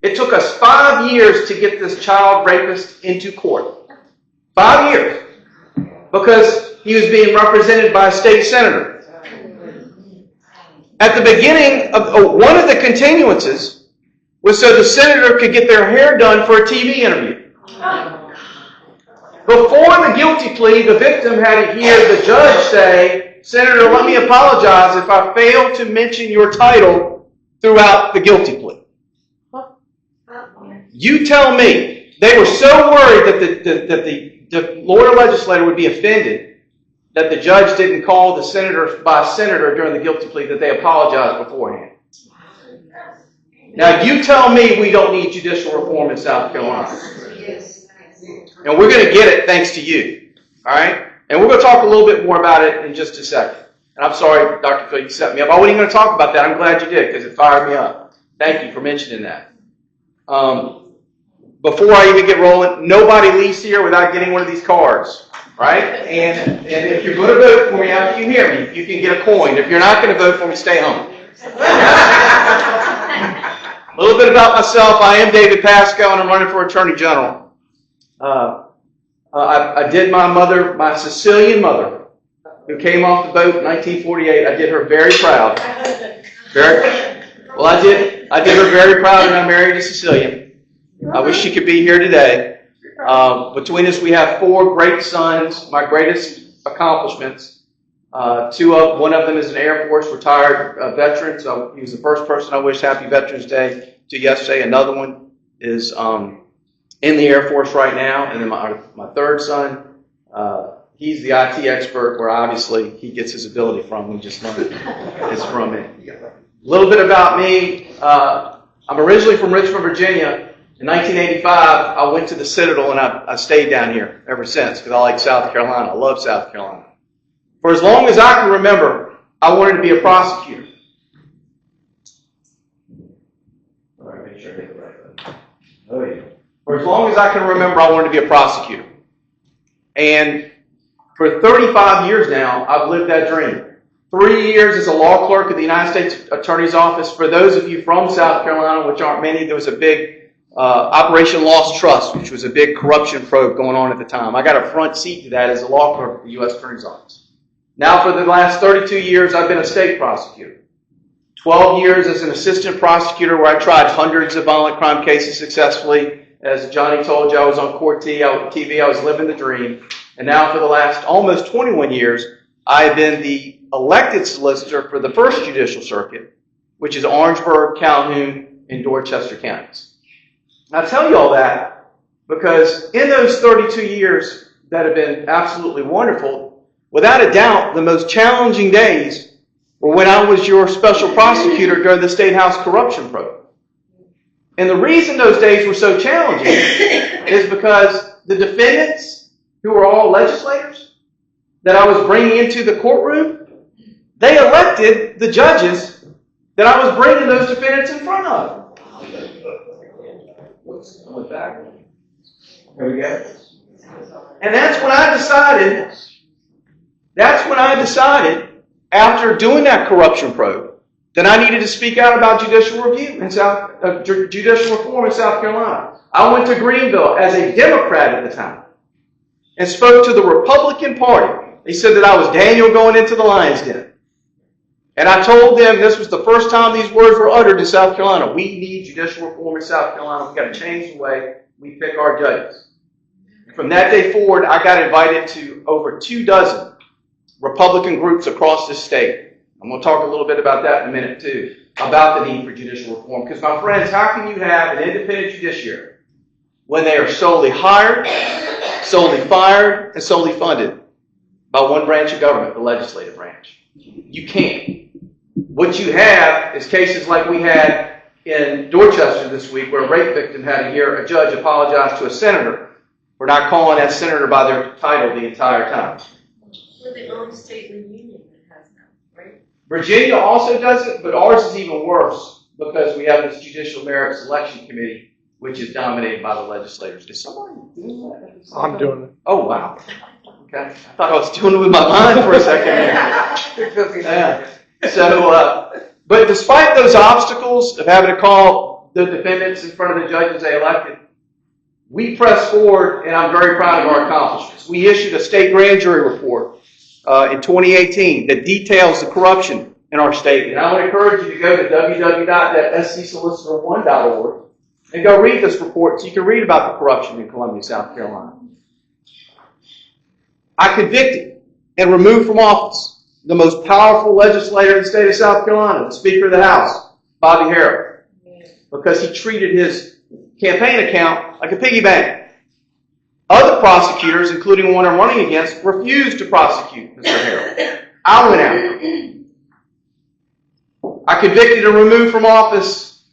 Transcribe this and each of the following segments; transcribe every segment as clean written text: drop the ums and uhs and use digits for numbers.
It took us 5 years to get this child rapist into court. 5 years. Because he was being represented by a state senator. At the beginning of one of the continuances was so the senator could get their hair done for a TV interview. Before the guilty plea, the victim had to hear the judge say, "Senator, let me apologize if I failed to mention your title throughout the guilty plea." You tell me. They were so worried that the lawyer legislator would be offended that the judge didn't call the senator by senator during the guilty plea that they apologized beforehand. Now you tell me we don't need judicial reform in South Carolina. And we're going to get it thanks to you. All right? And we're going to talk a little bit more about it in just a second. And I'm sorry, Dr. Phil, you set me up. I wasn't even going to talk about that. I'm glad you did because it fired me up. Thank you for mentioning that. Before I even get rolling, nobody leaves here without getting one of these cards. Right? And if you're going to vote for me after you hear me, you can get a coin. If you're not going to vote for me, stay home. A little bit about myself. I am David Pascoe, and I'm running for Attorney General. I did my Sicilian mother, who came off the boat in 1948. I did her very proud. I did her very proud, and I married a Sicilian. I wish she could be here today. Between us, we have 4 great sons. My greatest accomplishments. One of them is an Air Force retired veteran, so he was the first person I wished Happy Veterans Day to yesterday. Another one is in the Air Force right now. And then my third son, he's the IT expert, where obviously he gets his ability from. We just learned it's from it. A little bit about me. I'm originally from Richmond, Virginia. In 1985, I went to the Citadel, and I stayed down here ever since because I like South Carolina. I love South Carolina. For as long as I can remember, I wanted to be a prosecutor. All right, make sure I hit the right button. Oh, yeah. For as long as I can remember, I wanted to be a prosecutor. And for 35 years now, I've lived that dream. 3 years as a law clerk at the United States Attorney's Office. For those of you from South Carolina, which aren't many, there was a big Operation Lost Trust, which was a big corruption probe going on at the time. I got a front seat to that as a law clerk at the U.S. Attorney's Office. Now, for the last 32 years, I've been a state prosecutor. 12 years as an assistant prosecutor, where I tried hundreds of violent crime cases successfully. As Johnny told you, I was on court TV. I was living the dream. And now, for the last almost 21 years, I've been the elected solicitor for the First Judicial Circuit, which is Orangeburg, Calhoun, and Dorchester counties. I tell you all that because in those 32 years that have been absolutely wonderful, without a doubt, the most challenging days were when I was your special prosecutor during the State House corruption probe. And the reason those days were so challenging is because the defendants, who were all legislators, that I was bringing into the courtroom, they elected the judges that I was bringing those defendants in front of. There we go. And that's when I decided, after doing that corruption probe, that I needed to speak out about judicial review in judicial reform in South Carolina. I went to Greenville as a Democrat at the time and spoke to the Republican Party. They said that I was Daniel going into the lion's den. And I told them this was the first time these words were uttered in South Carolina. We need judicial reform in South Carolina. We've got to change the way we pick our judges. From that day forward, I got invited to over 24 Republican groups across the state. I'm going to talk a little bit about that in a minute, too, about the need for judicial reform. Because, my friends, how can you have an independent judiciary when they are solely hired, solely fired, and solely funded by one branch of government, the legislative branch? You can't. What you have is cases like we had in Dorchester this week, where a rape victim had to hear a judge apologize to a senator for not calling that senator by their title the entire time. We're the only state in the union that has that, right? Virginia also does it, but ours is even worse because we have this Judicial Merit Selection Committee, which is dominated by the legislators. Is somebody doing that? I'm doing it. Oh, wow. Okay. I thought I was doing it with my mind for a second there. Yeah. So, but despite those obstacles of having to call the defendants in front of the judges they elected. We pressed forward, and I'm very proud of our accomplishments. We issued a state grand jury report in 2018 that details the corruption in our state. And I would encourage you to go to www.scsolicitor1.org and go read this report so you can read about the corruption in Columbia, South Carolina. I convicted and removed from office the most powerful legislator in the state of South Carolina, the Speaker of the House, Bobby Harrell, because he treated his campaign account like a piggy bank. Other prosecutors, including one I'm running against, refused to prosecute Mr. Harrell. I went after him. I convicted and removed from office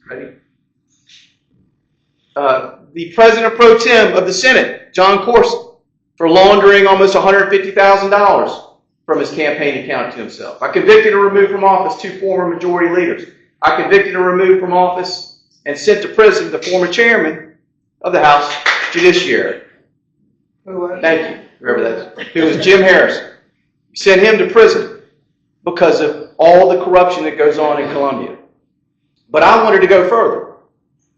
the President Pro Tem of the Senate, John Corson, for laundering almost $150,000 from his campaign account to himself. I convicted and removed from office 2 former majority leaders. I convicted and removed from office and sent to prison the former chairman of the House Judiciary. Thank you, whoever that is. It was Jim Harrison. We sent him to prison because of all the corruption that goes on in Columbia. But I wanted to go further.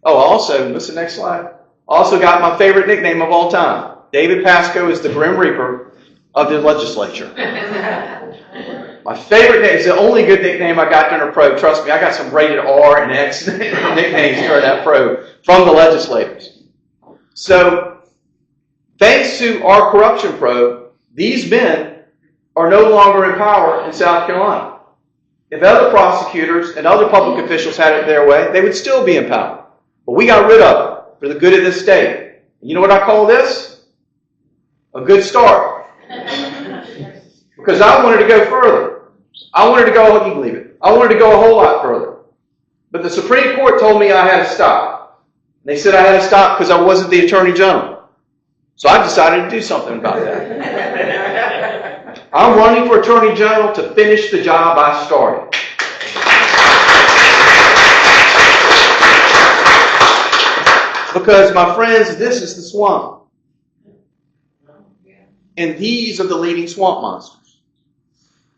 Oh, also, listen, next slide. Also got my favorite nickname of all time. David Pascoe is the Grim Reaper of the legislature. My favorite name is the only good nickname I got during a probe. Trust me, I got some rated R and X nicknames during that probe from the legislators. So, thanks to our corruption probe, these men are no longer in power in South Carolina. If other prosecutors and other public officials had it their way, they would still be in power. But we got rid of them for the good of this state. And you know what I call this? A good start. Because I wanted to go further. I wanted to go, you can leave it. I wanted to go a whole lot further. But the Supreme Court told me I had to stop. They said I had to stop because I wasn't the Attorney General. So I decided to do something about that. I'm running for Attorney General to finish the job I started. Because, my friends, this is the swamp. And these are the leading swamp monsters.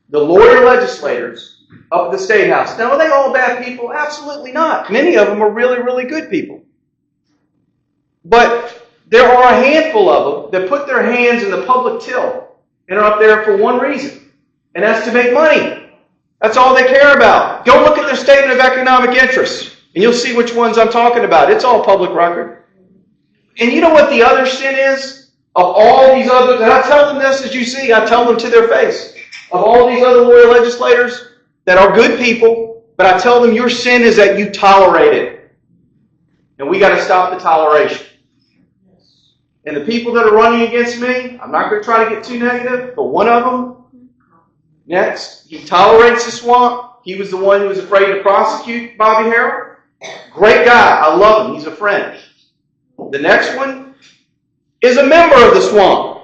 The lawyer legislators up at the State House. Now, are they all bad people? Absolutely not. Many of them are really, really good people. But there are a handful of them that put their hands in the public till and are up there for one reason, and that's to make money. That's all they care about. Go look at their statement of economic interests, and you'll see which ones I'm talking about. It's all public record. And you know what the other sin is? Of all these others, and I tell them this as you see, I tell them to their face. Of all these other lawyer legislators that are good people, but I tell them your sin is that you tolerate it. And we got to stop the toleration. And the people that are running against me, I'm not going to try to get too negative, but one of them, next, he tolerates the swamp. He was the one who was afraid to prosecute Bobby Harrell. Great guy. I love him. He's a friend. The next one is a member of the swamp.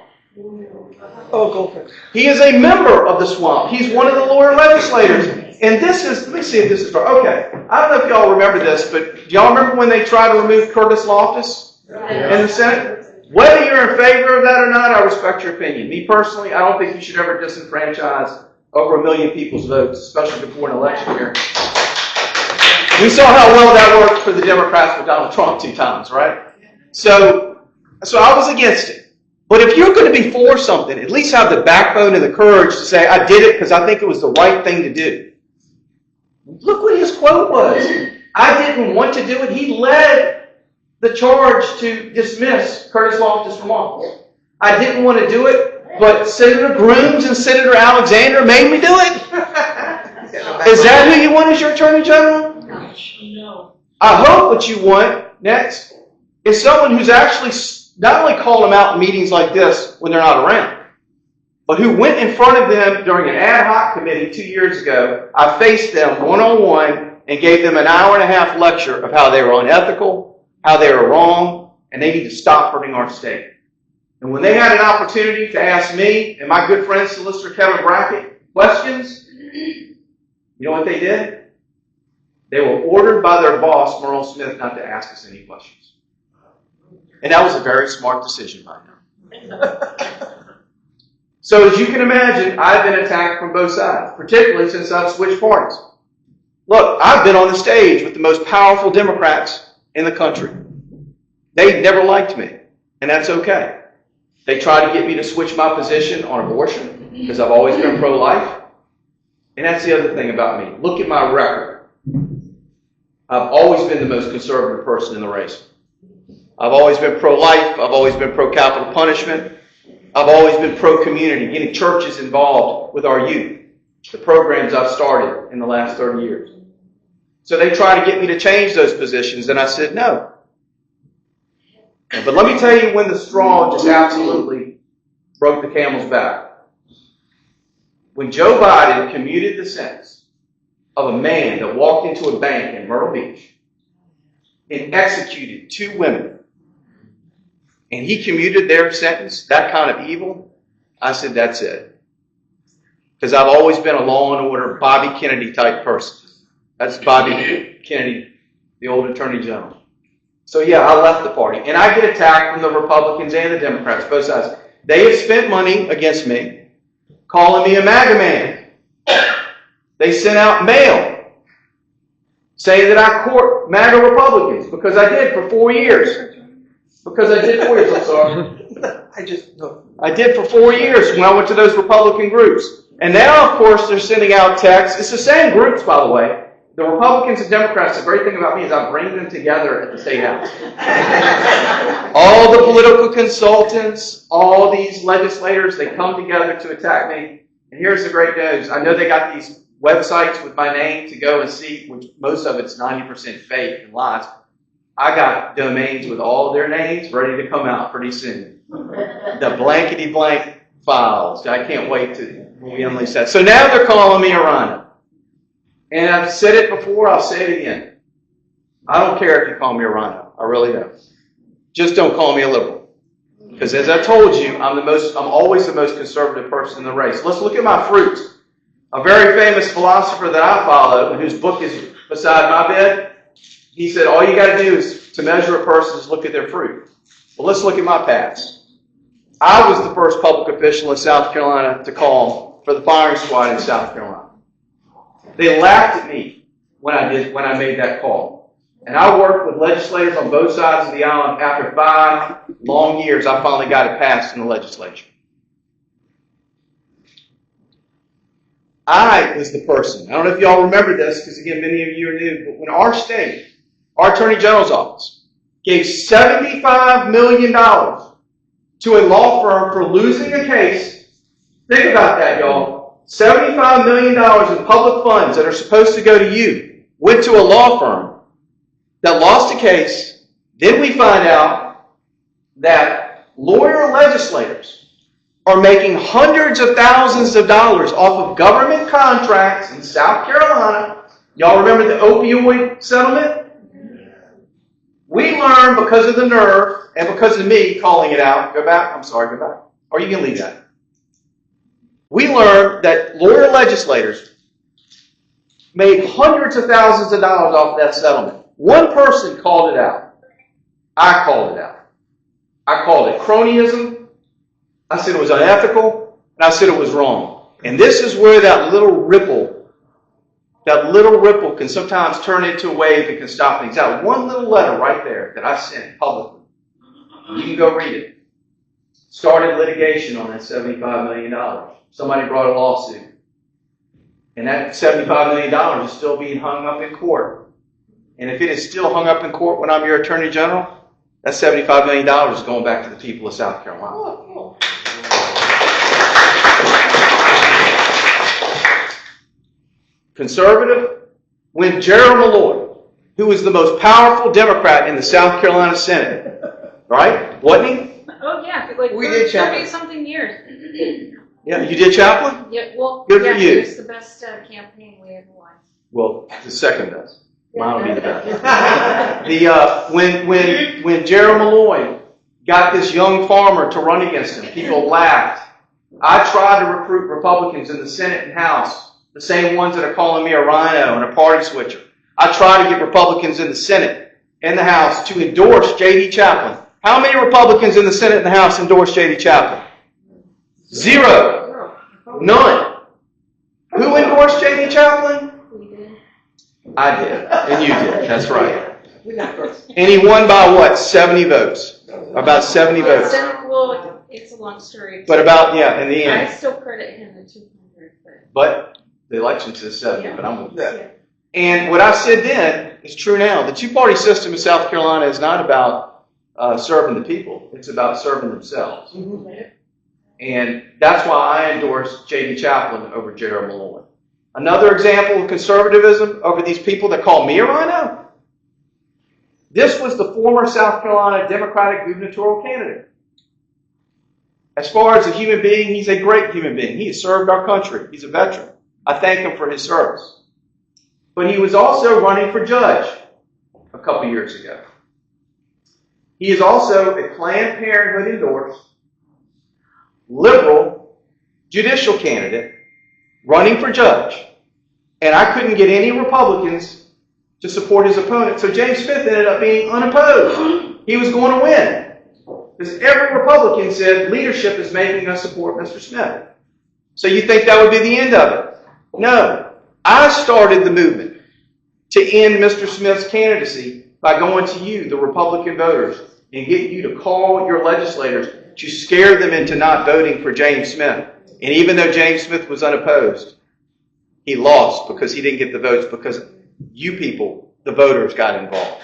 Oh, go for it. He is a member of the swamp. He's one of the lawyer legislators. And this is, let me see if this is right. Okay. I don't know if y'all remember this, but do y'all remember when they tried to remove Curtis Loftus in the Senate? Whether you're in favor of that or not, I respect your opinion. Me personally, I don't think you should ever disenfranchise over 1 million people's votes, especially before an election year. We saw how well that worked for the Democrats with Donald Trump 2 times, right? So I was against it. But if you're going to be for something, at least have the backbone and the courage to say, I did it because I think it was the right thing to do. Look what his quote was. I didn't want to do it. He led the charge to dismiss Curtis Loftus from office. I didn't want to do it, but Senator Grooms and Senator Alexander made me do it. Is that who you want as your Attorney General? No. I hope what you want next is someone who's actually not only called them out in meetings like this when they're not around, but who went in front of them during an ad hoc committee 2 years ago. I faced them one-on-one and gave them an hour-and-a-half lecture of how they were unethical, how they were wrong, and they need to stop hurting our state. And when they had an opportunity to ask me and my good friend Solicitor Kevin Brackett questions, you know what they did? They were ordered by their boss, Myrtle Smith, not to ask us any questions. And that was a very smart decision by them. So as you can imagine, I've been attacked from both sides, particularly since I've switched parties. Look, I've been on the stage with the most powerful Democrats in the country. They never liked me, and that's okay. They tried to get me to switch my position on abortion because I've always been pro-life. And that's the other thing about me. Look at my record. I've always been the most conservative person in the race. I've always been pro-life. I've always been pro-capital punishment. I've always been pro-community, getting churches involved with our youth, the programs I've started in the last 30 years. So they tried to get me to change those positions, and I said no. But let me tell you when the straw just absolutely broke the camel's back. When Joe Biden commuted the sentence of a man that walked into a bank in Myrtle Beach and executed 2 women, and he commuted their sentence, that kind of evil, I said, that's it. Because I've always been a law and order, Bobby Kennedy type person. That's Bobby Kennedy, the old Attorney General. So yeah, I left the party. And I get attacked from the Republicans and the Democrats, both sides. They have spent money against me, calling me a MAGA man. They sent out mail saying that I court MAGA Republicans because I did for 4 years. Because I did 4 years, I'm sorry. I did for 4 years when I went to those Republican groups. And now, of course, they're sending out texts. It's the same groups, by the way. The Republicans and Democrats, the great thing about me is I bring them together at the State House. All the political consultants, all these legislators, they come together to attack me. And here's the great news. I know they got these websites with my name to go and see, which most of it's 90% fake and lies. I got domains with all of their names ready to come out pretty soon. The blankety blank files. I can't wait to when we unleash that. So now they're calling me a rhino. And I've said it before, I'll say it again. I don't care if you call me a rhino. I really don't. Just don't call me a liberal. Because as I told you, I'm always the most conservative person in the race. Let's look at my fruit. A very famous philosopher that I follow, whose book is beside my bed, he said, all you got to do is to measure a person is look at their fruit. Well, let's look at my past. I was the first public official in South Carolina to call for the firing squad in South Carolina. They laughed at me when I made that call. And I worked with legislators on both sides of the aisle. After 5 long years, I finally got it passed in the legislature. I was the person. I don't know if y'all remember this, because again, many of you are new, but when our state, our Attorney General's office, gave $75 million to a law firm for losing a case, think about that, y'all. $75 million in public funds that are supposed to go to you went to a law firm that lost a case. Then we find out that lawyer legislators are making hundreds of thousands of dollars off of government contracts in South Carolina. Y'all remember the opioid settlement? We learned because of the nerve and because of me calling it out. Go back. I'm sorry, go back. Or you can leave that. We learned that lawyer legislators made hundreds of thousands of dollars off of that settlement. One person called it out. I called it out. I called it cronyism. I said it was unethical. And I said it was wrong. And this is where that little ripple can sometimes turn into a wave and can stop things. That one little letter right there that I sent publicly. You can go read it. Started litigation on that $75 million. Somebody brought a lawsuit. And that $75 million is still being hung up in court. And if it is still hung up in court when I'm your Attorney General, that $75 million is going back to the people of South Carolina. Conservative, when Gerald Malloy, who was the most powerful Democrat in the South Carolina Senate, right? Wasn't he? Oh, yeah, like We did 30-something years. Yeah, you did chaplain? Yeah, well, Good for yeah, you. it was the best campaign we ever won. Well, the second best. Mine will be the best. When Gerald Malloy got this young farmer to run against him, people laughed. I tried to recruit Republicans in the Senate and House, the same ones that are calling me a rhino and a party switcher. I tried to get Republicans in the Senate and the House to endorse J.D. Chaplin. How many Republicans in the Senate and the House endorsed J.D. Chaplin? 0. None. Who endorsed J.D. Chaplin? We did. I did. And you did. That's right. We got first. And he won by what? 70 votes. About 70 votes. Well, it's a long story. But about, yeah, in the I end. still credit him the 200, But the election says 70, but I'm with you. Yeah. And what I said then is true now. The two-party system in South Carolina is not about serving the people. It's about serving themselves. Mhm. And that's why I endorse J.D. Chaplin over Jared Malloy. Another example of conservatism over these people that call me a rhino. This was the former South Carolina Democratic gubernatorial candidate. As far as a human being, he's a great human being. He has served our country. He's a veteran. I thank him for his service. But he was also running for judge a couple years ago. He is also a Planned Parenthood endorsed, liberal, judicial candidate running for judge. And I couldn't get any Republicans to support his opponent, so James Smith ended up being unopposed. He was going to win. Because every Republican said leadership is making us support Mr. Smith. So you think that would be the end of it? No. I started the movement to end Mr. Smith's candidacy by going to you, the Republican voters, and get you to call your legislators to scare them into not voting for James Smith. And even though James Smith was unopposed, he lost because he didn't get the votes because you people, the voters, got involved.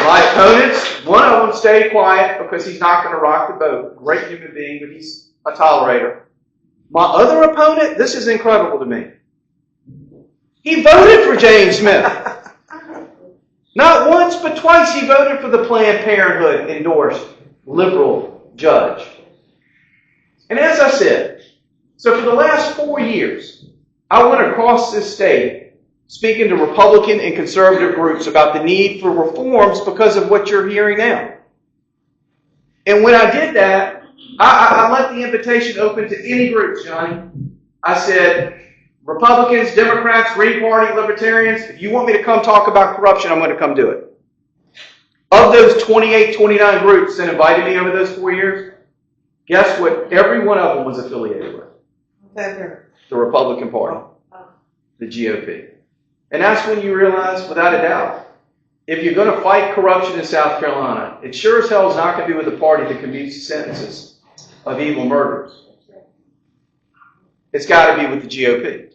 My opponents, one of them stayed quiet because he's not going to rock the boat. Great human being, but he's a tolerator. My other opponent, this is incredible to me. He voted for James Smith. Not once, but twice he voted for the Planned Parenthood endorsed liberal judge. And as I said, so for the last 4 years, I went across this state speaking to Republican and conservative groups about the need for reforms because of what you're hearing now. And when I did that, I let the invitation open to any groups, Johnny. I said, Republicans, Democrats, Green Party, Libertarians, if you want me to come talk about corruption, I'm going to come do it. Of those 28, 29 groups that invited me over those 4 years, guess what every one of them was affiliated with? The Republican Party, the GOP. And that's when you realize, without a doubt, if you're going to fight corruption in South Carolina, it sure as hell is not going to be with the party that commutes sentences of evil murderers. It's got to be with the GOP.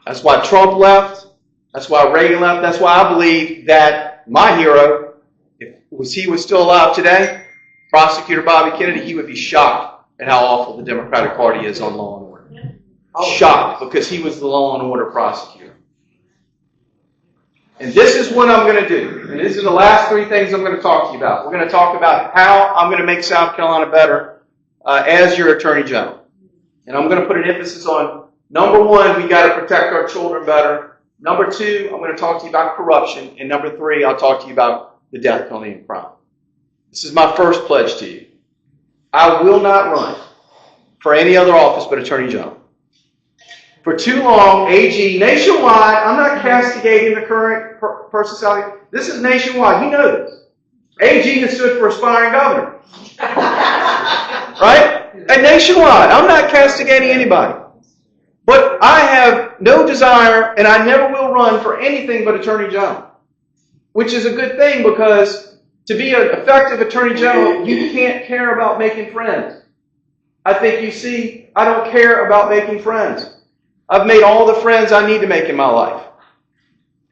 That's why Trump left. That's why Reagan left. That's why I believe that my hero, if he was still alive today, Prosecutor Bobby Kennedy, he would be shocked at how awful the Democratic Party is on law and order. Shocked, because he was the law and order prosecutor. And this is what I'm going to do. And these are the last 3 things I'm going to talk to you about. We're going to talk about how I'm going to make South Carolina better as your Attorney General. And I'm going to put an emphasis on, number 1, we got to protect our children better. Number 2, I'm going to talk to you about corruption. And number 3, I'll talk to you about the death penalty and crime. This is my first pledge to you. I will not run for any other office but Attorney General. For too long, AG nationwide, I'm not castigating the current personality. This is nationwide. You know this. AG has stood for aspiring governor. Right? And nationwide, I'm not castigating anybody. But I have no desire, and I never will run for anything but Attorney General. Which is a good thing, because to be an effective Attorney General, you can't care about making friends. I think you see, I don't care about making friends. I've made all the friends I need to make in my life.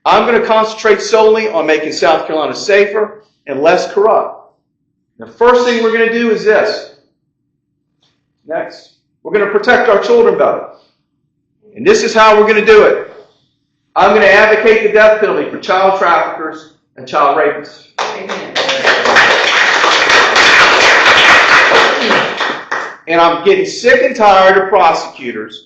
I'm going to concentrate solely on making South Carolina safer and less corrupt. The first thing we're going to do is this. Next. We're going to protect our children better. And this is how we're going to do it. I'm going to advocate the death penalty for child traffickers and child rapists. Amen. And I'm getting sick and tired of prosecutors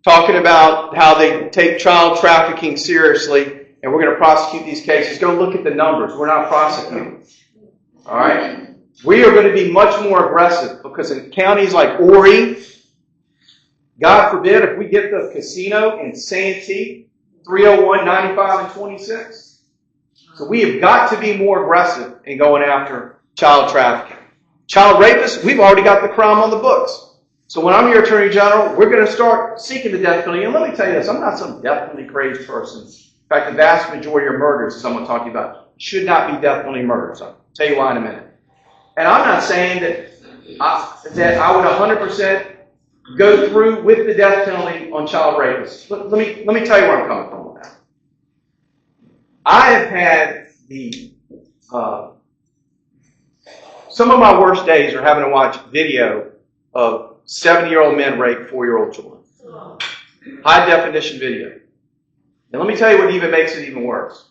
talking about how they take child trafficking seriously, and we're going to prosecute these cases. Go look at the numbers. We're not prosecuting. All right? We are going to be much more aggressive, because in counties like Horry, God forbid, if we get the casino in Santee, 301, 95, and 26. So we have got to be more aggressive in going after child trafficking. Child rapists, we've already got the crime on the books. So when I'm your Attorney General, we're going to start seeking the death penalty. And let me tell you this, I'm not some death penalty crazed person. In fact, the vast majority of murders, as I'm going to talk to you about, should not be death penalty murders. I'll tell you why in a minute. And I'm not saying that I would 100% go through with the death penalty on child rapists. Let me tell you where I'm coming from with that. I have had some of my worst days are having to watch video of 70-year-old men rape 4-year-old children. High definition video. And let me tell you what even makes it even worse,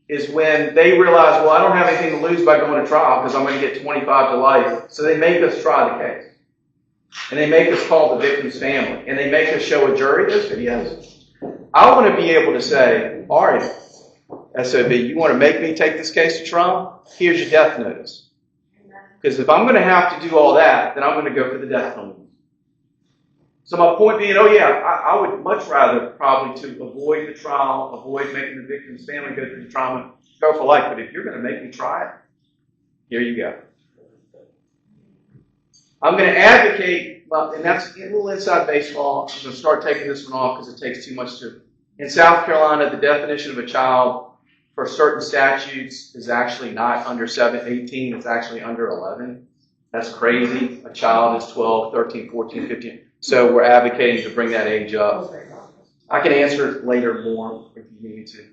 is when they realize, well, I don't have anything to lose by going to trial because I'm going to get 25 to life. So they make us try the case. And they make us call the victim's family. And they make us show a jury those videos. I want to be able to say, all right, SOB, you want to make me take this case to trial? Here's your death notice. Because if I'm going to have to do all that, then I'm going to go for the death penalty. So my point being, I would much rather probably to avoid the trial, avoid making the victim's family go through the trauma, go for life. But if you're going to make me try it, here you go. I'm going to advocate, and that's a little inside baseball. I'm going to start taking this one off because it takes too much to. In South Carolina, the definition of a child for certain statutes is actually not under 18, it's actually under 11. That's crazy. A child is 12, 13, 14, 15. So we're advocating to bring that age up. I can answer it later more if you need me to.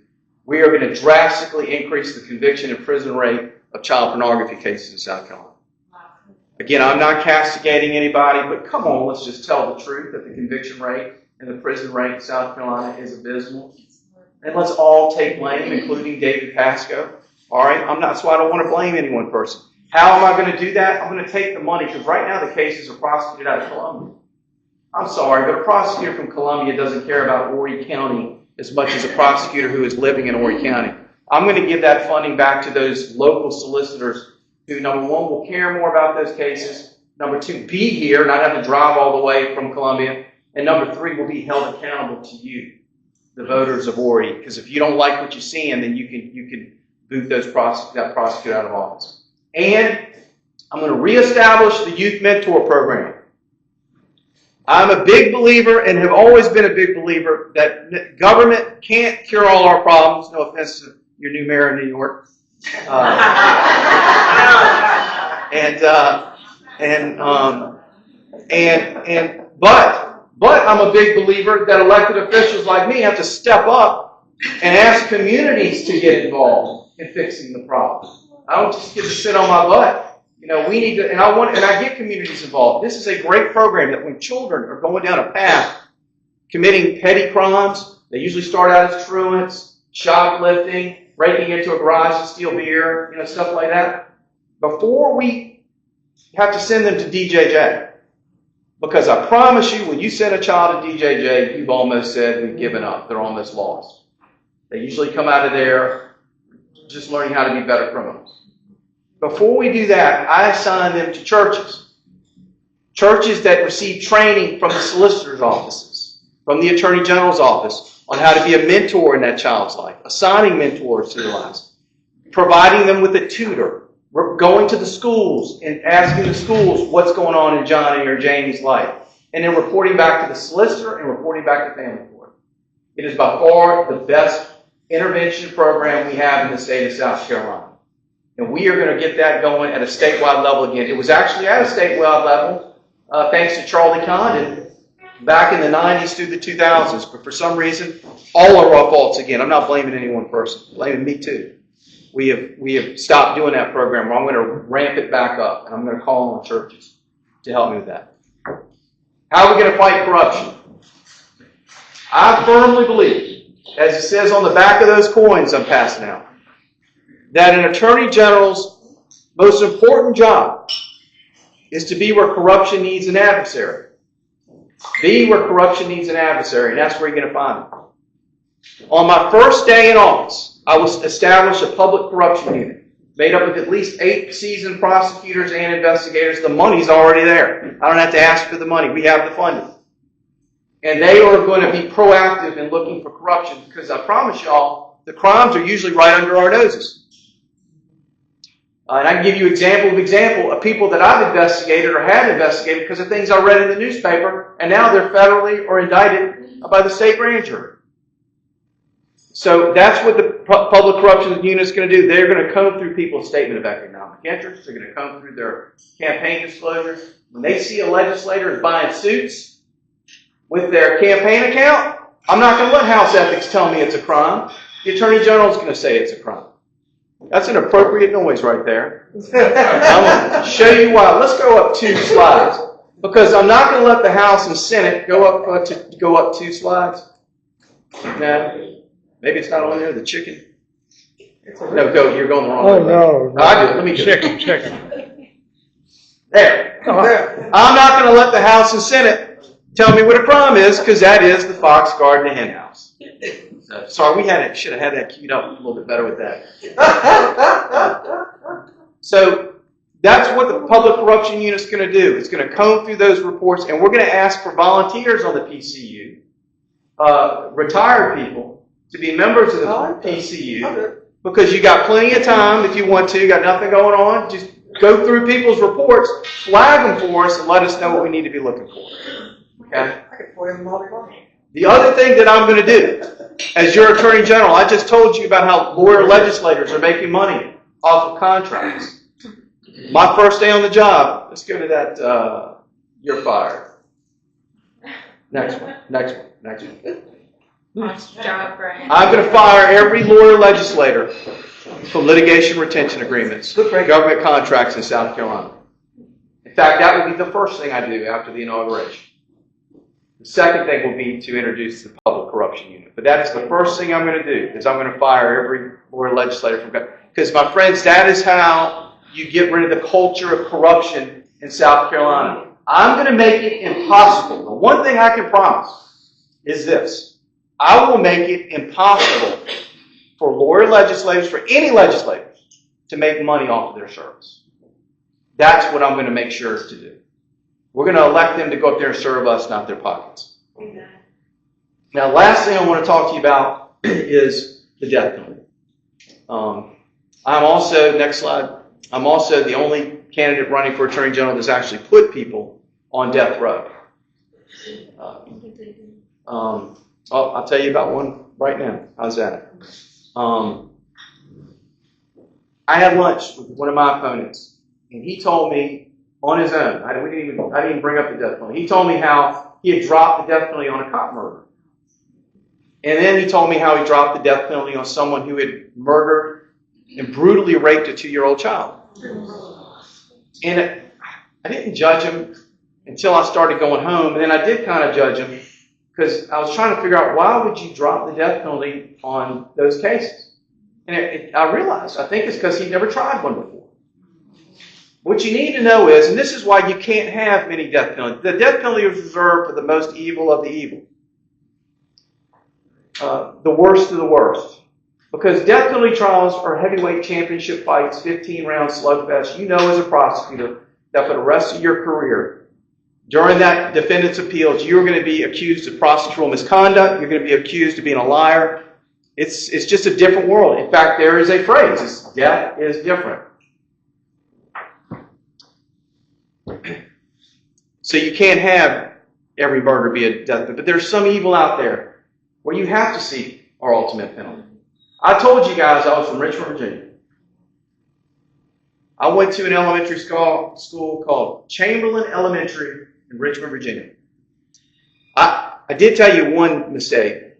We are going to drastically increase the conviction and prison rate of child pornography cases in South Carolina. Again, I'm not castigating anybody, but come on, let's just tell the truth that the conviction rate and the prison rate in South Carolina is abysmal. And let's all take blame, including David Pascoe. All right, so I don't want to blame any one person. How am I going to do that? I'm going to take the money, because right now the cases are prosecuted out of Columbia. I'm sorry, but a prosecutor from Columbia doesn't care about Horry County as much as a prosecutor who is living in Horry County. I'm going to give that funding back to those local solicitors who, number one, will care more about those cases. Number two, be here, not have to drive all the way from Columbia. And number three, will be held accountable to you, the voters of Horry. Because if you don't like what you're seeing, then you can boot that prosecutor out of office. And I'm going to reestablish the youth mentor program. I'm a big believer and have always been a big believer that government can't cure all our problems. No offense to your new mayor in New York. But I'm a big believer that elected officials like me have to step up and ask communities to get involved in fixing the problem. I don't just get to sit on my butt. We need to, and I get communities involved. This is a great program that when children are going down a path committing petty crimes, they usually start out as truants, shoplifting, breaking into a garage to steal beer, stuff like that. Before we have to send them to DJJ, because I promise you, when you send a child to DJJ, you've almost said we've given up. They're almost lost. They usually come out of there just learning how to be better criminals. Before we do that, I assign them to churches. Churches that receive training from the solicitor's offices, from the attorney general's office, on how to be a mentor in that child's life, assigning mentors to their lives, providing them with a tutor, going to the schools and asking the schools what's going on in Johnny or Jamie's life, and then reporting back to the solicitor and reporting back to family court. It is by far the best intervention program we have in the state of South Carolina. And we are going to get that going at a statewide level again. It was actually at a statewide level thanks to Charlie Condon back in the 90s through the 2000s. But for some reason, all of our faults again. I'm not blaming any one person. I'm blaming me too. We have stopped doing that program. I'm going to ramp it back up, and I'm going to call on churches to help me with that. How are we going to fight corruption? I firmly believe, as it says on the back of those coins I'm passing out, that an attorney general's most important job is to be where corruption needs an adversary. Be where corruption needs an adversary, and that's where you're going to find it. On my first day in office, I will establish a public corruption unit made up of at least 8 seasoned prosecutors and investigators. The money's already there. I don't have to ask for the money. We have the funding. And they are going to be proactive in looking for corruption, because I promise y'all, the crimes are usually right under our noses. And I can give you example of people that I've investigated or have investigated because of things I read in the newspaper, and now they're federally or indicted by the state grand jury. So that's what the Public Corruption Unit is going to do. They're going to comb through people's statement of economic interest. They're going to comb through their campaign disclosures. When they see a legislator is buying suits with their campaign account, I'm not going to let House Ethics tell me it's a crime. The Attorney General is going to say it's a crime. That's an appropriate noise right there. I'm going to show you why. Let's go up 2 slides. Because I'm not going to let the House and Senate go up 2 slides. No. Maybe it's not on there, the chicken. No, you're going the wrong way. Oh, no. I do. Let me get it. Chicken. There. I'm not going to let the House and Senate tell me what a crime is, because that is the fox guarding the hen house. Sorry, should have had that queued up a little bit better with that. So that's what the Public Corruption Unit is going to do. It's going to comb through those reports, and we're going to ask for volunteers on the PCU, retired people, to be members of the PCU, because you got plenty of time if you want to. You got nothing going on. Just go through people's reports, flag them for us, and let us know what we need to be looking for. Okay? The other thing that I'm going to do, as your Attorney General, I just told you about how lawyer legislators are making money off of contracts. My first day on the job, let's go to that, you're fired. Next one. Nice job, Brian. I'm going to fire every lawyer legislator for litigation retention agreements, government contracts in South Carolina. In fact, that will be the first thing I do after the inauguration. The second thing will be to introduce the Public Corruption Unit. But that is the first thing I'm going to do, is I'm going to fire every lawyer legislator from government. Because, my friends, that is how you get rid of the culture of corruption in South Carolina. I'm going to make it impossible. The one thing I can promise is this. I will make it impossible for lawyer legislators, for any legislators, to make money off of their service. That's what I'm going to make sure to do. We're going to elect them to go up there and serve us, not their pockets. Amen. Now, last thing I want to talk to you about is the death penalty. I'm also, next slide, I'm also the only candidate running for Attorney General that's actually put people on death row. I'll tell you about one right now. How's that? I had lunch with one of my opponents, and he told me on his own, I didn't even bring up the death penalty. He told me how he had dropped the death penalty on a cop murder. And then he told me how he dropped the death penalty on someone who had murdered and brutally raped a 2-year-old child. And I didn't judge him until I started going home, and then I did kind of judge him, because I was trying to figure out, why would you drop the death penalty on those cases? And I realized, I think it's because he'd never tried one before. What you need to know is, and this is why you can't have many death penalties, the death penalty is reserved for the most evil of the evil. The worst of the worst. Because death penalty trials are heavyweight championship fights, 15-round slugfest. You know as a prosecutor that for the rest of your career, during that defendant's appeals, you're going to be accused of prosecutorial misconduct. You're going to be accused of being a liar. It's just a different world. In fact, there is a phrase, death is different. So you can't have every murder be a death penalty. But there's some evil out there where you have to seek our ultimate penalty. I told you guys I was from Richmond, Virginia. I went to an elementary school called Chamberlain Elementary in Richmond, Virginia. I did tell you one mistake.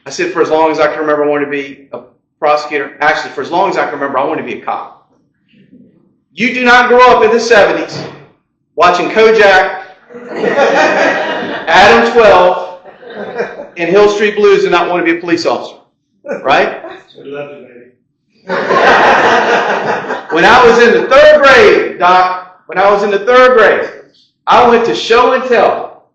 I said for as long as I can remember I wanted to be a prosecutor. Actually, for as long as I can remember I wanted to be a cop. You do not grow up in the 70s watching Kojak, Adam 12, and Hill Street Blues and not want to be a police officer. Right? When I was in the 3rd grade, Doc, I went to show and tell.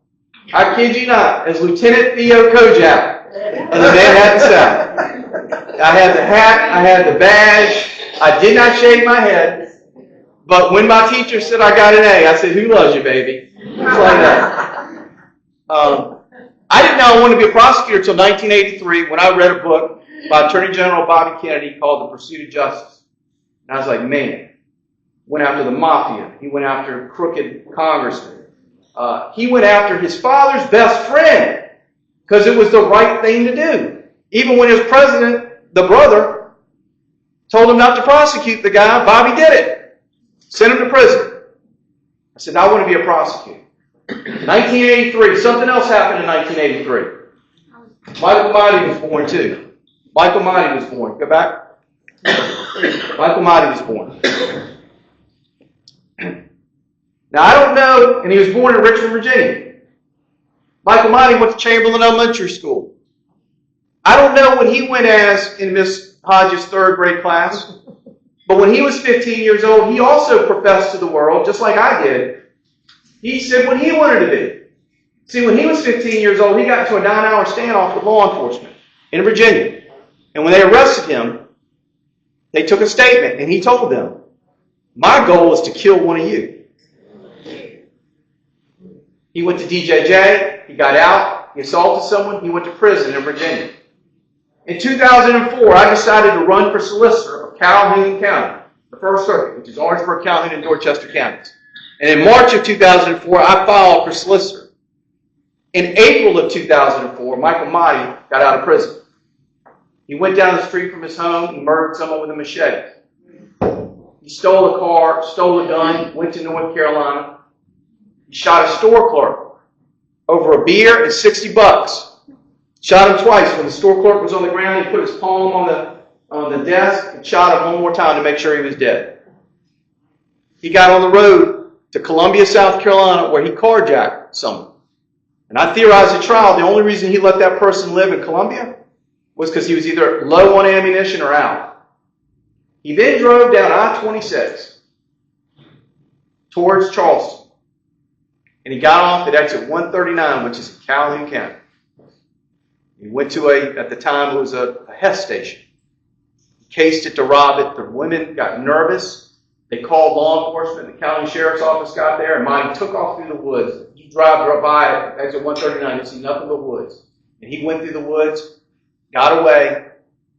I kid you not, as Lieutenant Theo Kojak in the Manhattan South. I had the hat, I had the badge, I did not shave my head, but when my teacher said I got an A, I said, "Who loves you, baby?" It's like that. I didn't know I wanted to be a prosecutor until 1983 when I read a book by Attorney General Bobby Kennedy called The Pursuit of Justice. And I was like, man. Went after the mafia. He went after crooked congressmen. He went after his father's best friend because it was the right thing to do. Even when his president, the brother, told him not to prosecute the guy, Bobby did it. Sent him to prison. I said, I want to be a prosecutor. 1983, something else happened in 1983. Michael Mighty was born too. Michael Mighty was born. Go back. Michael Mighty was born. Now, I don't know, and he was born in Richmond, Virginia. Michael Mighty went to Chamberlain Elementary School. I don't know what he went as in Miss Hodges' third grade class, but when he was 15 years old, he also professed to the world, just like I did. He said what he wanted to be. See, when he was 15 years old, he got into a 9-hour standoff with law enforcement in Virginia. And when they arrested him, they took a statement, and he told them, my goal is to kill one of you. He went to DJJ, he got out, he assaulted someone, he went to prison in Virginia. In 2004, I decided to run for solicitor of Calhoun County, the First Circuit, which is Orangeburg, Calhoun, and Dorchester counties. And in March of 2004, I filed for solicitor. In April of 2004, Michael Mighty got out of prison. He went down the street from his home, he murdered someone with a machete. He stole a car, stole a gun, went to North Carolina. He shot a store clerk over a beer and $60. Shot him twice. When the store clerk was on the ground, he put his palm on the desk and shot him one more time to make sure he was dead. He got on the road to Columbia, South Carolina, where he carjacked someone. And I theorized at trial the only reason he let that person live in Columbia was because he was either low on ammunition or out. He then drove down I-26 towards Charleston. And he got off at exit 139, which is in Calhoun County. He went to at the time it was a Hess station. He cased it to rob it. The women got nervous. They called law enforcement. The county sheriff's office got there, and Mike took off through the woods. You drive by at exit 139, you'll see nothing but woods. And he went through the woods, got away.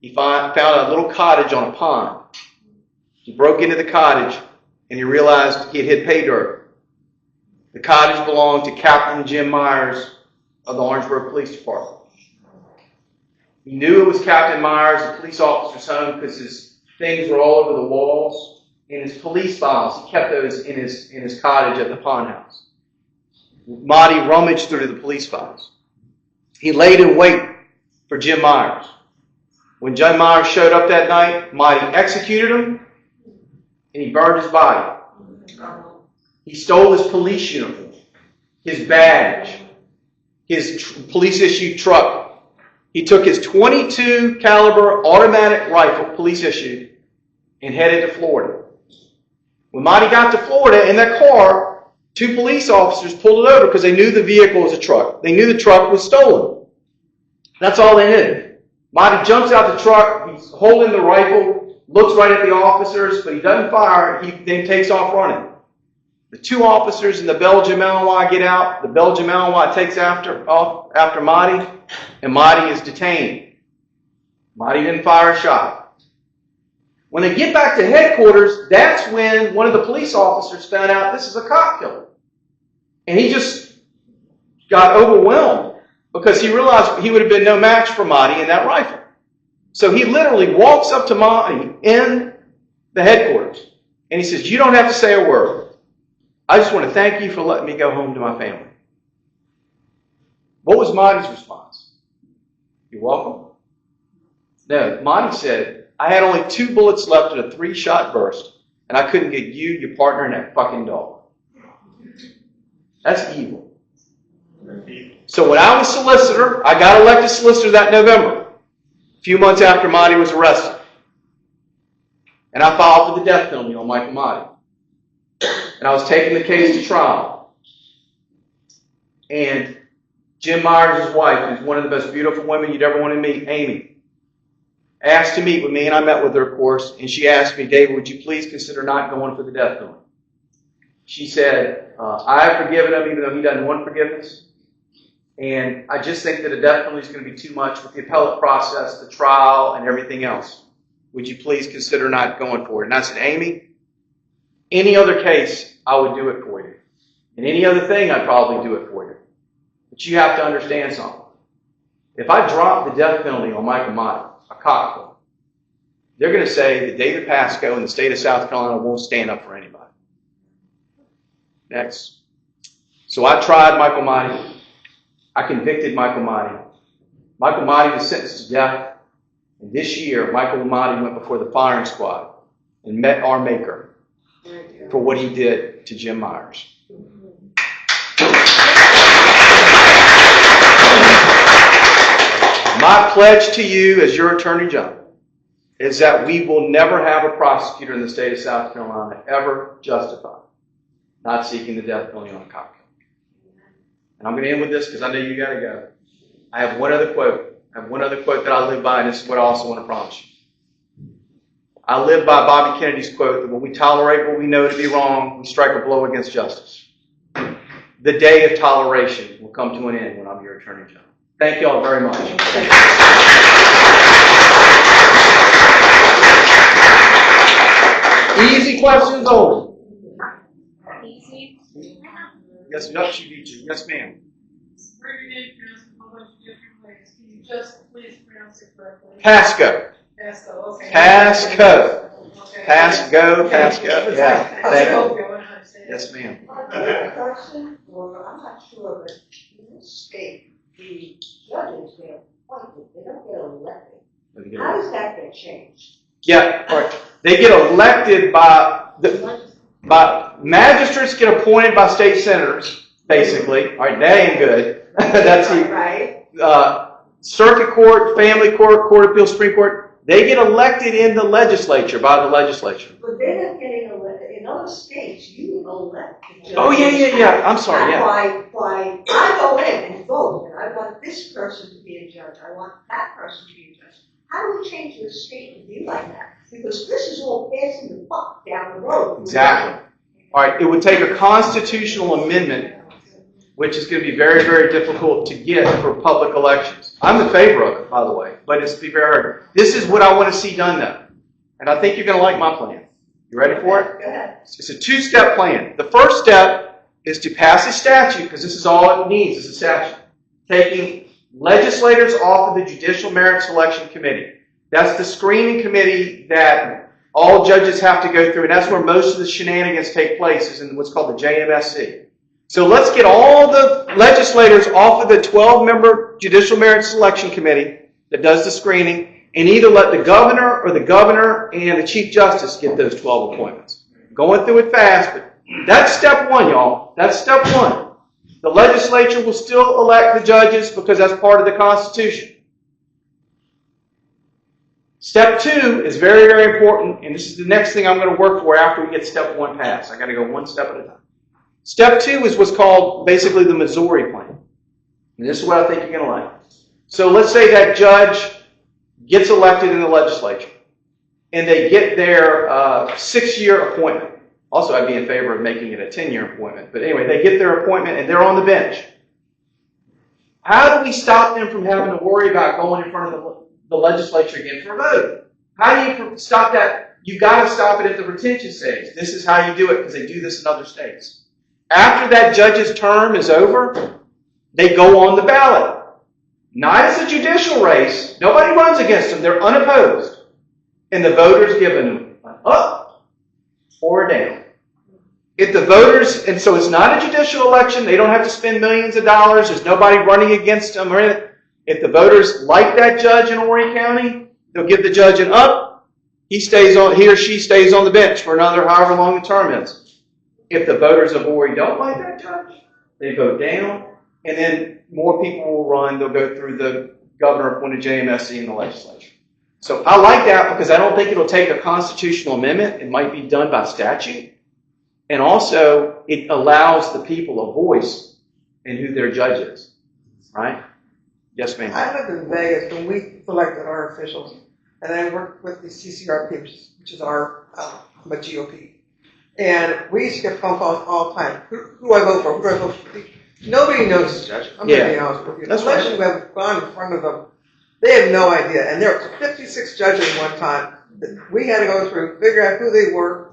He found a little cottage on a pond. He broke into the cottage, and he realized he had hit pay dirt. The cottage belonged to Captain Jim Myers of the Orangeburg Police Department. He knew it was Captain Myers, the police officer's home, because his things were all over the walls. And his police files, he kept those in his cottage at the pond house. Marty rummaged through the police files. He laid in wait for Jim Myers. When Jim Myers showed up that night, Marty executed him, and he burned his body. He stole his police uniform, his badge, his police-issued truck. He took his .22 caliber automatic rifle, police-issued, and headed to Florida. When Marty got to Florida, in that car, 2 police officers pulled it over because they knew the vehicle was a truck. They knew the truck was stolen. That's all they knew. Marty jumps out the truck, he's holding the rifle, looks right at the officers, but he doesn't fire, he then takes off running. The 2 officers in the Belgian Malinois get out. The Belgian Malinois takes after Marty, and Marty is detained. Marty didn't fire a shot. When they get back to headquarters, that's when one of the police officers found out this is a cop killer. And he just got overwhelmed because he realized he would have been no match for Marty in that rifle. So he literally walks up to Marty in the headquarters, and he says, you don't have to say a word. I just want to thank you for letting me go home to my family. What was Marty's response? You're welcome. No, Marty said, I had only 2 bullets left in a 3-shot burst, and I couldn't get you, your partner, and that fucking dog. That's evil. So when I was solicitor, I got elected solicitor that November, a few months after Marty was arrested. And I filed for the death penalty on Michael Marty. And I was taking the case to trial. And Jim Myers' wife, who's one of the most beautiful women you'd ever want to meet, Amy, asked to meet with me, and I met with her, of course, and she asked me, David, would you please consider not going for the death penalty? She said, I have forgiven him even though he doesn't want forgiveness. And I just think that a death penalty is going to be too much with the appellate process, the trial, and everything else. would you please consider not going for it? And I said, Amy, any other case, I would do it for you. And any other thing, I'd probably do it for you. But you have to understand something. If I drop the death penalty on Michael Motta, a cocktail, they're going to say that David Pascoe in the state of South Carolina won't stand up for anybody. Next. So I tried Michael Motta. I convicted Michael Motta. Michael Motta was sentenced to death. And this year, Michael Motta went before the firing squad and met our maker for what he did to Jim Myers. My pledge to you as your Attorney General is that we will never have a prosecutor in the state of South Carolina ever justify not seeking the death penalty on a cop. And I'm going to end with this because I know you got to go. I have one other quote. I have one other quote that I live by, and this is what I also want to promise you. I live by Bobby Kennedy's quote that when we tolerate what we know to be wrong, we strike a blow against justice. The day of toleration will come to an end when I'm your Attorney General. Thank you all very much. Easy questions only. Easy. Yes, yes, ma'am. Where your name pronounced in a whole bunch of different ways. Can you just please pronounce it correctly? Pascoe. Pascoe, okay. Pascoe. Okay. Pascoe. Yeah. Thank you. Yes, ma'am. A question, well, I'm not sure, but in this state, the judges get appointed, they don't get elected. How does that get changed? Yeah, all right. They get elected by magistrates get appointed by state senators, basically. All right, that ain't good. That's it. Right. Circuit Court, Family Court, Court of Appeals, Supreme Court, they get elected in the legislature, by the legislature. But they're not getting elected. In other states, you elect the judges. Oh, yeah. I'm sorry, yeah. Why I go in and vote, and I want this person to be a judge, I want that person to be a judge. How do we change the state to be like that? Because this is all passing the buck down the road. Exactly. All right, it would take a constitutional amendment, which is going to be very, very difficult to get for public elections. I'm in favor of it, by the way, but it's be very hard. This is what I want to see done, though. And I think you're going to like my plan. You ready for it? Go ahead. It's a two-step plan. The first step is to pass a statute, because this is all it needs is a statute, taking legislators off of the Judicial Merit Selection Committee. That's the screening committee that all judges have to go through, and that's where most of the shenanigans take place, is in what's called the JMSC. So let's get all the legislators off of the 12-member Judicial Merit Selection Committee that does the screening, and either let the governor or the governor and the Chief Justice get those 12 appointments. Going through it fast, but that's step one, y'all. That's step one. The legislature will still elect the judges because that's part of the Constitution. Step two is very, very important, and this is the next thing I'm going to work for after we get step one passed. I got to go one step at a time. Step two is what's called basically the Missouri plan. And this is what I think you're going to like. So let's say that judge gets elected in the legislature, and they get their 6-year appointment. Also, I'd be in favor of making it a 10-year appointment. But anyway, they get their appointment, and they're on the bench. How do we stop them from having to worry about going in front of the legislature again for a vote? How do you stop that? You've got to stop it at the retention stage. This is how you do it, because they do this in other states. After that judge's term is over, they go on the ballot. Not as a judicial race. Nobody runs against them. They're unopposed. And the voters give them an up or a down. If the voters, and so it's not a judicial election, they don't have to spend millions of dollars, there's nobody running against them or anything. If the voters like that judge in Horry County, they'll give the judge an up. He or she stays on the bench for another however long the term is. If the voters of Horry don't like that judge, they vote down, and then more people will run. They'll go through the governor-appointed JMSC in the legislature. So I like that because I don't think it'll take a constitutional amendment. It might be done by statute. And also, it allows the people a voice in who their judge is. Right? Yes, ma'am. I lived in Vegas when we selected our officials, and I worked with the CCRP, which is our I'm a GOP. And we used to get phone calls all the time. Who do I vote for? Who do I vote for? Nobody knows the judge. I'm going to be honest with you. That's Unless right. you have gone in front of them, they have no idea. And there were 56 judges one time. We had to go through, figure out who they were,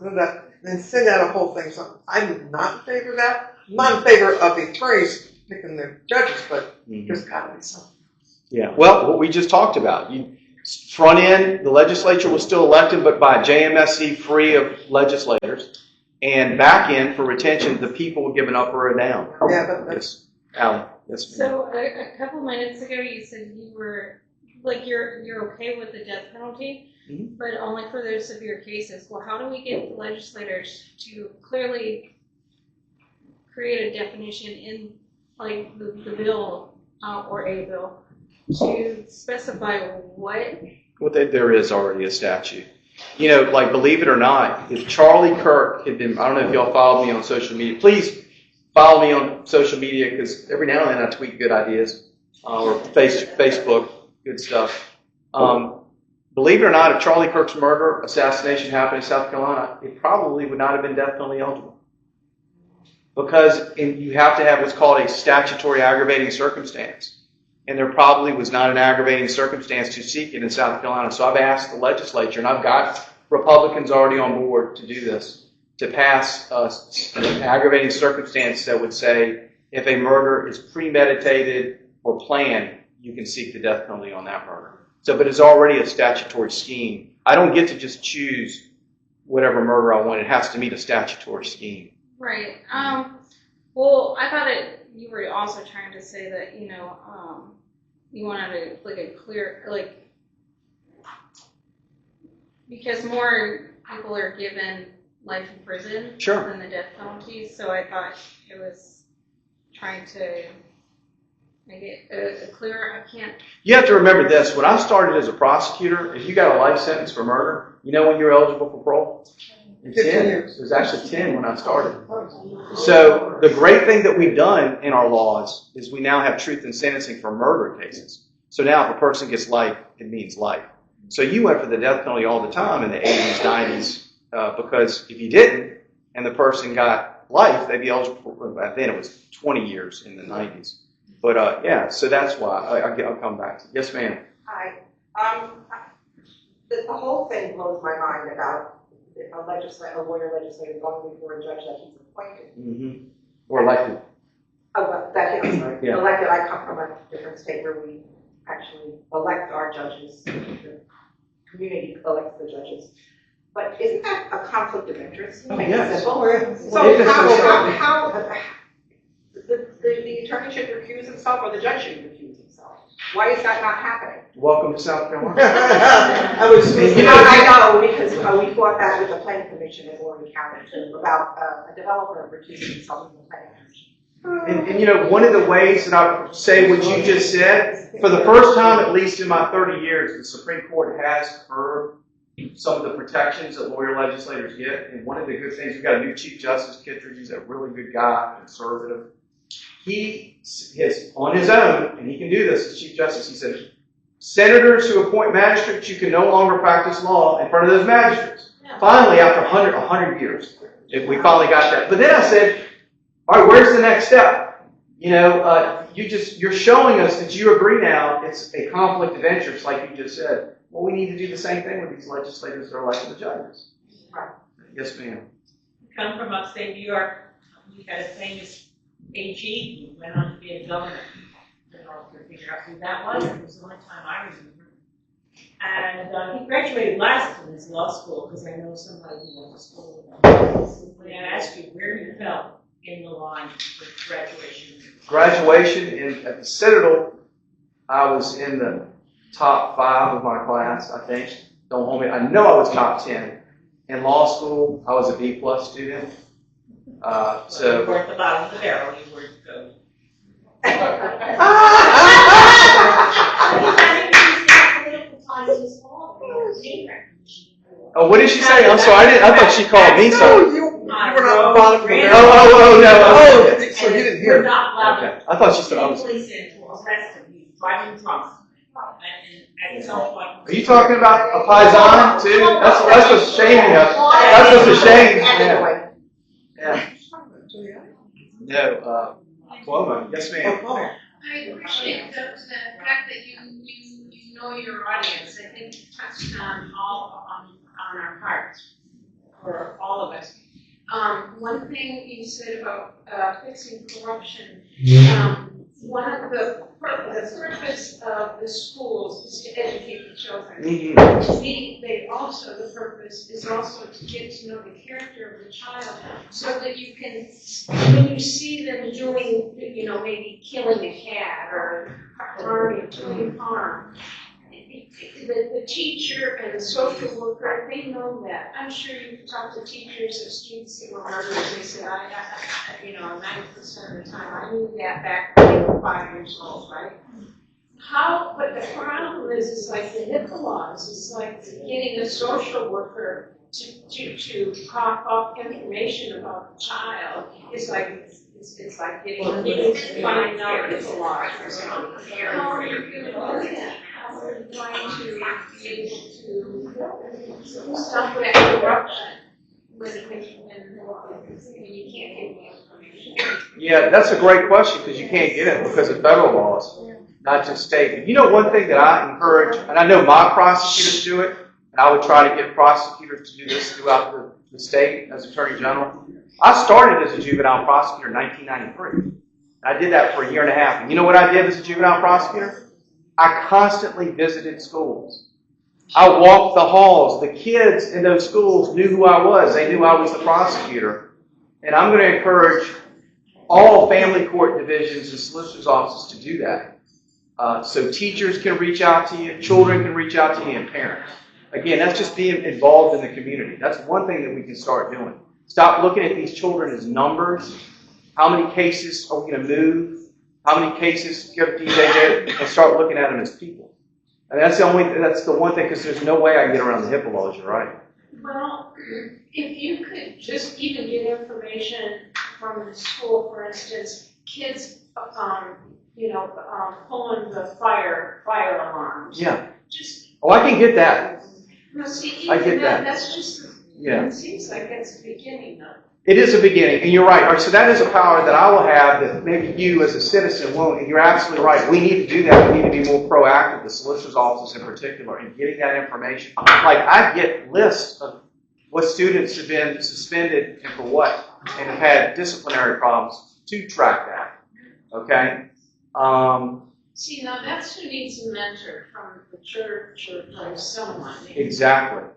then send out a whole thing. So I'm not in favor of that. I'm not in favor of the attorneys picking their judges, but there's got to be something. Yeah, well, what we just talked about, front end, the legislature was still elected, but by JMSC free of legislators, and back end for retention, the people were given up or a down. Yeah, but Yes, Alan. Yes, ma'am. So a couple minutes ago, you said you were, like, you're okay with the death penalty, but only for those severe cases. Well, how do we get the legislators to clearly create a definition in, like, the bill or a bill to specify what? Well, there is already a statute. You know, like, believe it or not, if Charlie Kirk had been, I don't know if y'all followed me on social media, please follow me on social media, because every now and then I tweet good ideas, or Facebook, good stuff. Believe it or not, if Charlie Kirk's murder, assassination happened in South Carolina, it probably would not have been death penalty eligible. Because you have to have what's called a statutory aggravating circumstance. And there probably was not an aggravating circumstance to seek it in South Carolina. So I've asked the legislature, and I've got Republicans already on board to do this, to pass an aggravating circumstance that would say if a murder is premeditated or planned, you can seek the death penalty on that murder. So, but it's already a statutory scheme. I don't get to just choose whatever murder I want. It has to meet a statutory scheme. Right. Well, I thought you were also trying to say that, you wanted like a clear, like, because more people are given life in prison than the death penalty. So I thought it was trying to make it clearer. I can't. You have to remember this. When I started as a prosecutor, if you got a life sentence for murder, you know when you're eligible for parole? 10 years. It was actually 10 when I started. So the great thing that we've done in our laws is we now have truth in sentencing for murder cases. So now if a person gets life, it means life. So you went for the death penalty all the time in the 80s, 90s, because if you didn't and the person got life, they'd be eligible for, back then it was 20 years in the 90s. But yeah, so that's why. I'll come back to it. Yes, ma'am. Hi. The whole thing blows my mind about a lawyer legislator going before a judge that he's appointed. Or elected. Oh, that is right. Yeah. Elected. I come from a different state where we actually elect our judges. The community elects the judges. But isn't that a conflict of interest? Oh, yes. So how the attorney should recuse himself or the judge should recuse himself? Why is that not happening? Welcome to South Carolina. I know, because we fought that with the planning commission in Orange County too, about a developer recusing himself from the planning commission. And one of the ways that I say what you just said, for the first time, at least in my 30 years, the Supreme Court has heard some of the protections that lawyer legislators get. And one of the good things, we've got a new Chief Justice, Kittredge. He's a really good guy, conservative. He has, on his own, and he can do this as Chief Justice, he said, senators who appoint magistrates, you can no longer practice law in front of those magistrates. Yeah. Finally, after 100 years, we finally got that. But then I said, all right, where's the next step? You're showing us that you agree now it's a conflict of interest, like you just said. Well, we need to do the same thing with these legislators that are elected the judges. Right. Yes, ma'am. I come from upstate New York. We had a famous AG who went on to be a governor. I don't know if you figure out who that was. It was the only time I remember. And he graduated last in his law school because I know somebody who went to school with him. When I asked you where you fell in the line for graduation. Graduation at the Citadel, I was in the top 5 of my class, I think. Don't hold me. I know I was top 10. In law school, I was a B+ student. So you were at the bottom of the barrel. You were good. Oh, what did she say? I'm sorry. I thought she called me So something. you were not the bottom of the barrel. Oh, no. So you didn't hear. We're not allowed Okay. I thought she said I was. police in to arrest him. He's driving drunk. And at some point. Are you talking about a paisan too? That's what's shaming us. That's what's a shame. Yeah. No, Cuomo. Yes, ma'am. I appreciate the fact that you know your audience. I think you touched on on our hearts for all of us. One thing you said about fixing corruption. One of the purpose of the schools is to educate the children. The purpose is also to get to know the character of the child, so that you can, when you see them doing, maybe killing a cat or doing harm, the teacher and the social worker, they know that. I'm sure you've talked to teachers of students that were murderers. They said, 90% of the time, I knew that back when they were 5 years old, right? But the problem is like the HIPAA laws. It's like getting a social worker to cough up information about the child. It's like getting a needle to find out HIPAA laws or something. How are you going to do that? How are you going to be able to stop that corruption when you can't get the information? Yeah, that's a great question because you can't get it because of federal laws, not just state. You know, one thing that I encourage, and I know my prosecutors do it, and I would try to get prosecutors to do this throughout the state as Attorney General. I started as a juvenile prosecutor in 1993. I did that for a year and a half. And you know what I did as a juvenile prosecutor? I constantly visited schools. I walked the halls. The kids in those schools knew who I was. They knew I was the prosecutor. And I'm going to encourage all family court divisions and solicitors' offices to do that. So teachers can reach out to you, children can reach out to you, and parents. Again, that's just being involved in the community. That's one thing that we can start doing. Stop looking at these children as numbers. How many cases are we going to move? How many cases give DJ, and start looking at them as people. And that's the one thing, because there's no way I can get around the HIPAA laws, you're right. Well, if you could just even get information from the school, for instance, kids, pulling the fire alarms. Yeah. Just. Oh, I can get that. No, see, I get that. That's just. Yeah. It seems like that's the beginning, though. It is a beginning, and you're right. All right, so that is a power that I will have that maybe you as a citizen won't, and you're absolutely right. We need to do that. We need to be more proactive, the solicitor's office in particular, in getting that information. Like, I get lists of what students have been suspended and for what, and have had disciplinary problems to track that. Okay? See, now that's who needs a mentor from the church or from someone. Exactly.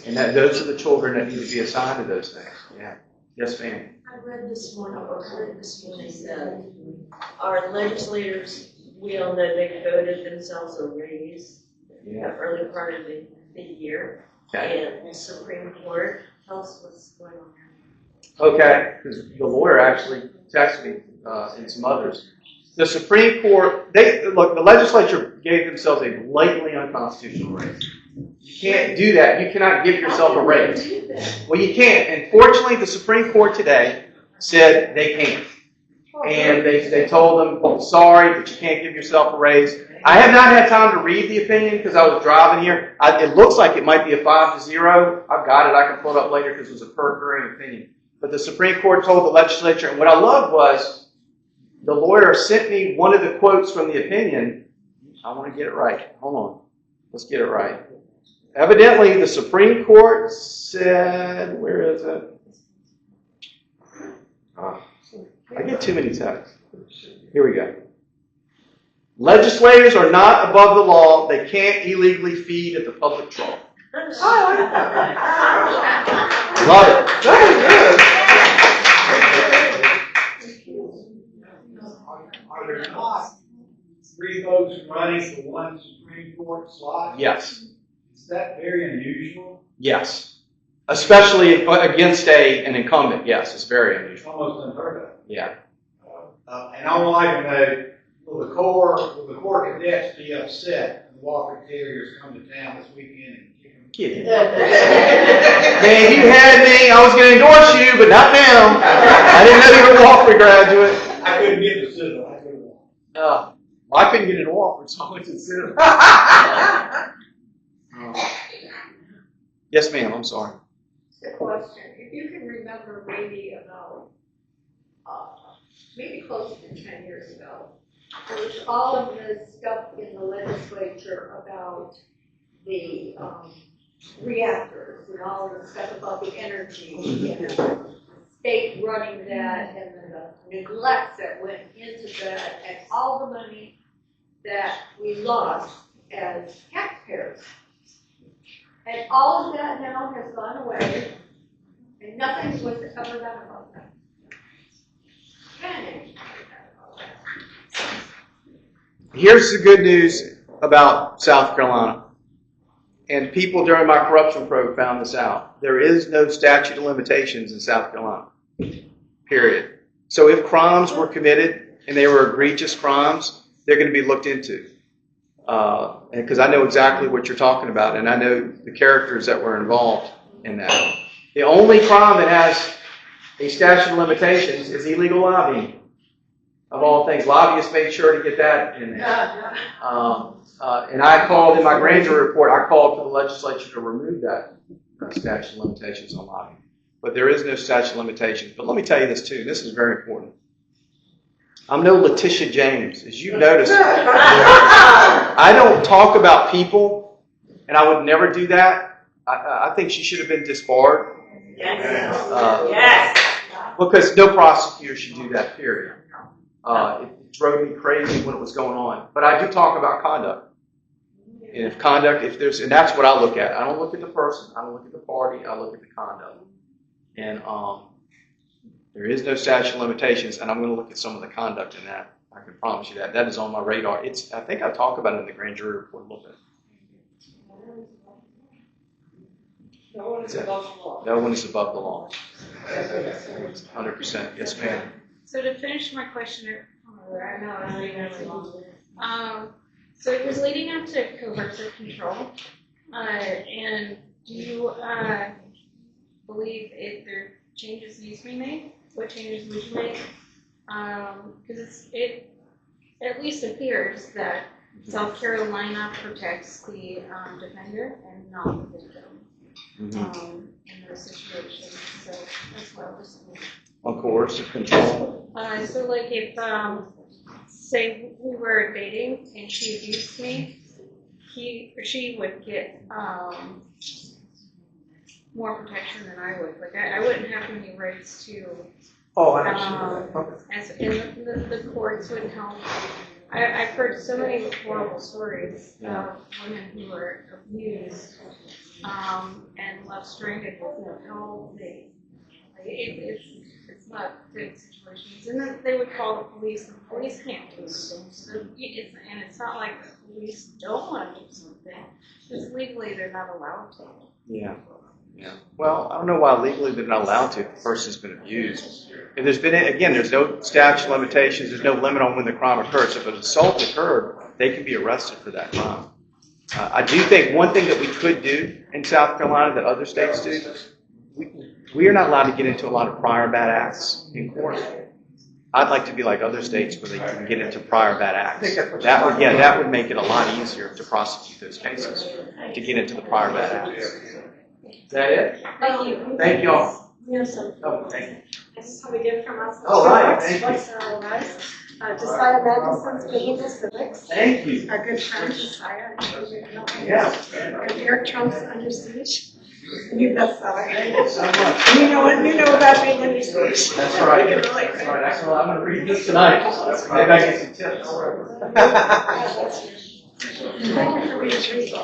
And those are the children that need to be assigned to those things. Yeah. Yes, ma'am. I read this morning that our legislators, we all know they voted themselves a raise in the early part of the year. Okay. And the Supreme Court, tell us what's going on there. Okay, because the lawyer actually texted me and some others. The Supreme Court, the legislature gave themselves a blatantly unconstitutional raise. You can't do that. You cannot give yourself a raise. Well, you can't. And fortunately, the Supreme Court today said they can't. And they told them, sorry, but you can't give yourself a raise. I have not had time to read the opinion because I was driving here. It looks like it might be a 5-0. I've got it. I can pull it up later because it was a per-hearing opinion. But the Supreme Court told the legislature, and what I loved was the lawyer sent me one of the quotes from the opinion. I want to get it right. Hold on. Let's get it right. Evidently, the Supreme Court said, where is it? I get too many texts. Here we go. Legislators are not above the law. They can't illegally feed at the public trough. I like that. Love it. Are there not 3 votes running for one Supreme Court slot? Yes. Is that very unusual? Yes. Especially against an incumbent. Yes, it's very unusual. Almost unheard of. Yeah. And I would like to know, will the Corps cadets be upset when the Walker Terriers come to town this weekend and kick them? Kidding. Man, you had me. I was going to endorse you, but not now. I didn't know you were a Walker graduate. I couldn't get the signal. I couldn't walk. Well, I couldn't get into Walker, so I went to the center. Yes, ma'am. I'm sorry. The question, if you can remember maybe about, maybe close to 10 years ago, There's all of this stuff in the legislature about the reactors and all of the stuff about the energy and the state running that and the neglect that went into that and all the money that we lost as taxpayers. And all of that now has gone away and nothing was ever done about that. Here's the good news about South Carolina. And people during my corruption probe found this out. There is no statute of limitations in South Carolina. Period. So if crimes were committed and they were egregious crimes, they're going to be looked into. Because I know exactly what you're talking about, and I know the characters that were involved in that. The only crime that has a statute of limitations is illegal lobbying. Of all things, lobbyists made sure to get that in there. And I called in my grand jury report, I called for the legislature to remove that statute of limitations on lobbying. But there is no statute of limitations. But let me tell you this too, this is very important. I'm no Letitia James, as you've noticed. I don't talk about people, and I would never do that. I think she should have been disbarred. Yes. Because no prosecutor should do that, period. It drove me crazy when it was going on. But I do talk about conduct. And and that's what I look at. I don't look at the person. I don't look at the party. I look at the conduct. And there is no statute of limitations, and I'm going to look at some of the conduct in that. I can promise you that. That is on my radar. I think I talk about it in the grand jury report a little bit. No one is above the law. No one is above the law. 100%. Yes, ma'am. So to finish my question, I know I was reading really long. So it was leading up to coercive control, and do you believe if there are changes need to be made? What changes would you make? Because it at least appears that South Carolina protects the defender and not the victim in those situations. So that's what I was thinking. On coercive control. So like if, say we were dating and she abused me, he or she would get more protection than I would. Like I wouldn't have any rights to, Oh, I understand. as in the courts wouldn't help. I've heard so many horrible stories of women who were abused and left stranded with no help. It's not good situations. And then they would call the police, and the police can't do anything. So and it's not like the police don't want to do something. Just legally, they're not allowed to. Yeah. Well, I don't know why legally they're not allowed to if the person's been abused. If there's no statute of limitations, there's no limit on when the crime occurs. So if an assault occurred, they can be arrested for that crime. I do think one thing that we could do in South Carolina that other states do, we are not allowed to get into a lot of prior bad acts in court. I'd like to be like other states where they can get into prior bad acts. That would make it a lot easier to prosecute those cases, to get into the prior bad acts. Is that it? Thank you. Thank you all. Oh, thank you. This is how we get from us. All right, thank you. Josiah Magnuson's Behavioral Civics. Thank you. Our good friend Josiah. Yeah. And Eric Trump's Under Siege. New bestseller. Thank you so much. You know about being under siege. That's right. That's right. Actually, I'm going to read this tonight. Maybe I get some tips. Thank you for reading.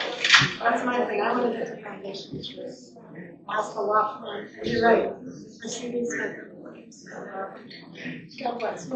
That's my thing. I want to get the foundation truth. Ask a lot more. You're right. I see these. God bless.